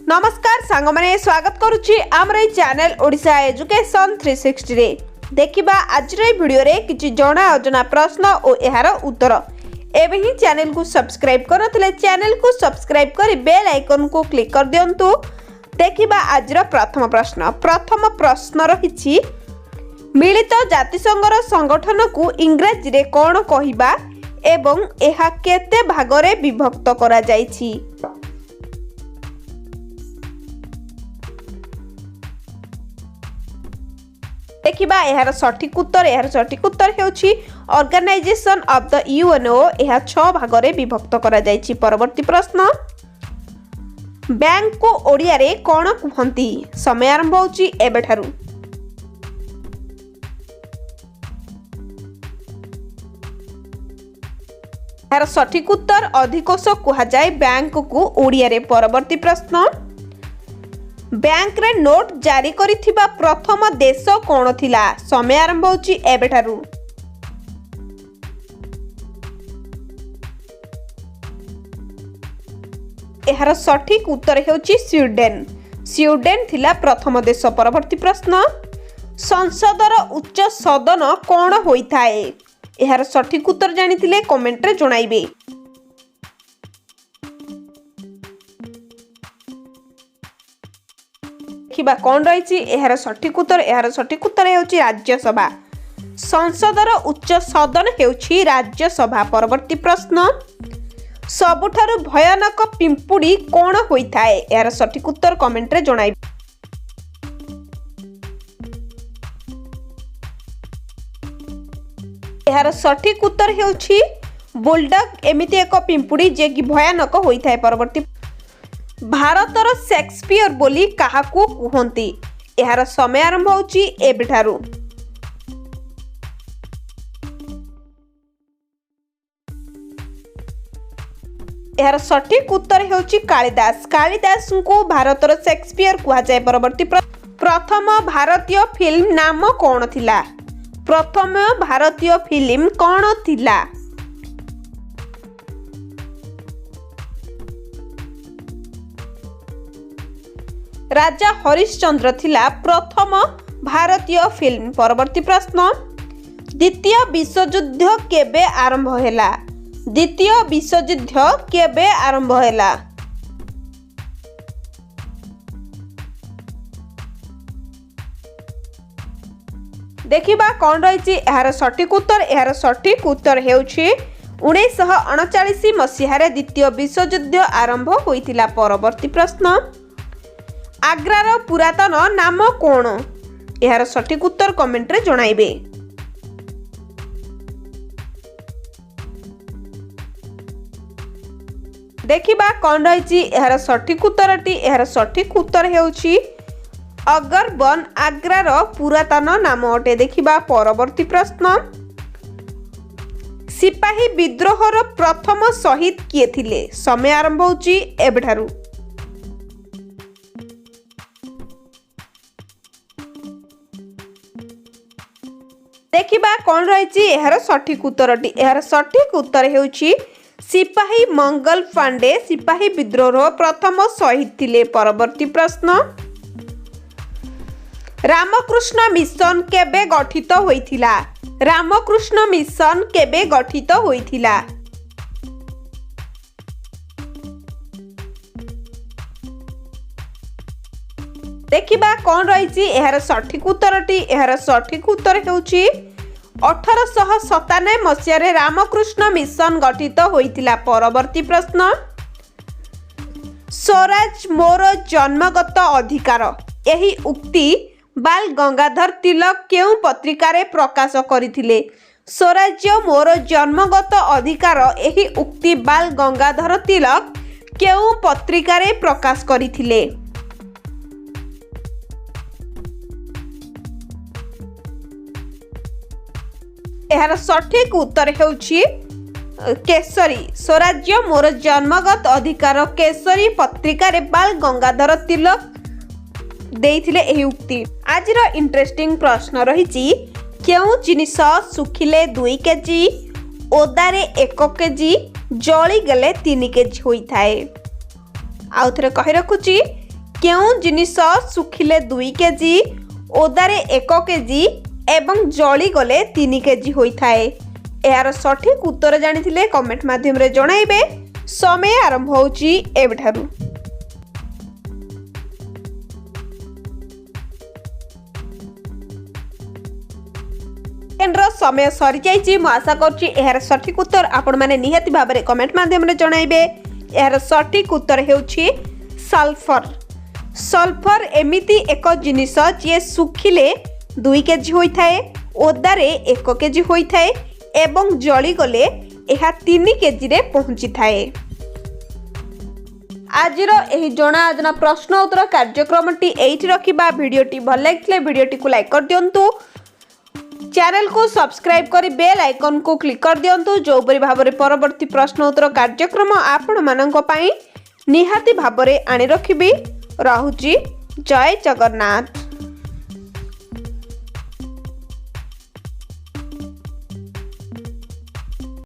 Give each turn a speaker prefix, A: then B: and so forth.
A: नमस्कार सांग माने स्वागत करुच्ची आमर ए चैनल ओडिशा एजुकेशन 360 रे देखिबा आज वीडियो रे किछि जणा अजना प्रश्न और एहार उत्तर एबे ही चैनल को सब्सक्राइब करथिले चैनल को सब्सक्राइब करी बेल आइकन को क्लिक कर दियंतु। देखिबा आज प्रथम प्रश्न रहिछि मिलित जातिसंघर संगठन को इंग्रजी रे कोन कहिबा एवं एहा केते भागरे विभक्त करा जाइछि। देखिबा एहार सठिक उत्तर हेउछि ऑर्गेनाइजेशन ऑफ द यूएनओ एहा 6 भागरे विभक्त करा जाइछि। परवर्ती प्रश्न बैंक को ओडिया रे कोन कहंती। समय आरंभ होछि एबेठारु। एहार सठिक उत्तर अधिकोष कहा जाय बैंक को ओडिया रे। परवर्ती प्रश्न बैंक रे नोट जारी करिथिबा प्रथम देश कोन थिला। समय आरंभ होछि एबेठारु। एहार सठिक उत्तर हेउछि स्वीडेन थिला प्रथम देश। परवर्ती प्रश्न संसदर उच्च सदन कोन होइथाए। एहार सठिक उत्तर जानिथिले कमेंट रे जणाइबे। देखिबा कोन रहिछि एहार सठिक उत्तर हेउछि राज्यसभा। संसदर उच्च सदन हेउछि राज्यसभा। परवर्ती प्रश्न सबुठारु भयानक पिंपुड़ी कोन होइथाए। एहार सठिक उत्तर कमेंट रे जणाइबे। एहार सठिक उत्तर हेउछि बुलडॉग एमिति एक पिंपुड़ी जे कि भयानक होइथाए। परवर्ती भारतर शेक्सपियर बोली काहाकू कहंती। एहार समय आरंभ होछि एबेठारु। एहार सठिक उत्तर हेउछि कालिदास को भारतर शेक्सपियर कहा जाय। परवर्ती प्रथम भारतीय फिल्म नाम कोन थिला। प्रथम भारतीय फिल्म कोन थिला। राजा हरिश्चंद्र थिला प्रथम भारतीय फिल्म। परवर्ती प्रश्न द्वितीय विश्वयुद्ध केबे आरंभ हैला। द्वितीय विश्वयुद्ध केबे आरंभ हैला। देखिबा कोन रहिछि एहार सठिक उत्तर हेउछि 1939 मसीहारे द्वितीय विश्वयुद्ध आरंभ होइतिला। परवर्ती प्रश्न आग्रार पुरातन नाम कोन। एहार सठिक उत्तर कमेंट रे जणाइबे। देखिबा कोन रहिछि एहार सठिक उत्तर हेउछि अगरबन आग्रार पुरातन नाम अटे। देखिबा परवर्ती प्रश्न सिपाही विद्रोहर प्रथम शहीद किए थिले। समय आरंभ होछि एबेठारु। देखिबा कोन रहिछि एहार सठिक उत्तर हेउछि सिपाही मंगल पांडे सिपाही विद्रोह प्रथम शहीद थिले। परवर्ती प्रश्न रामकृष्ण मिशन केबे गठित होइथिला। रामकृष्ण मिशन केबे गठित होइथिला। देखिबा कोन रहिछि एहार सठिक उत्तर हेउछि 1897 मसीह रे रामकृष्ण मिशन गठित होइथिला। परवर्ती प्रश्न स्वराज मोर जन्मगत अधिकार एही उक्ति बाल गंगाधर तिलक केउ पत्रिका रे प्रकाश करिथिले। स्वराज्य मोर जन्मगत अधिकार एही उक्ति बाल गंगाधर तिलक केउ पत्रिका रे प्रकाश करिथिले। एहार सठिक उत्तर हेउछि केसरी। स्वराज्य मोर जन्मगत अधिकार केसरी पत्रिका रे बाल गंगाधर तिलक देइथिले एही उक्ति। आजिर इंटरेस्टिंग प्रश्न रहिछि केउ जिनिस सुखिले 2 केजी ओदारे 1 केजी जळी गेले 3 केजी होइथाए। आउ थरे कहि रखुछि केउं जिनिस सुखिले 2 केजी ओदारे 1 केजी एवं जली गले 3 केजी होइथाए। यार सठिक उत्तर जानिथिले कमेंट माध्यम रे जणाइबे। समय आरंभ होउची एबठारु। केन्द्र समय सरी जाइए। मु आशा करुच्ची यार सठिक उत्तर आपण माने निहाती भाबरे कमेंट माध्यम रे जणाइबे। यार सठिक उत्तर हेउची सल्फर। सल्फर एमिति एक जिनिस जे सुखिले 2 केजी होइथाए, ओदारे 1 केजी होइथाए एवं जली गले एहा 3 केजी रे पहुंची थाए। आजिर एही जणा अजना प्रश्न उत्तर कार्यक्रमटी एइठी रखिबा। वीडियोटी भल लागिले वीडियोटी को लाइक कर दियंतु। चैनल को सब्सक्राइब करी बेल आइकन को क्लिक कर दियंतु। जो परि भाबरे परवर्ती प्रश्न उत्तर कार्यक्रम आपण माननक पई निहाती भाबरे आनि रखिबी। रहुची जय जगन्नाथ।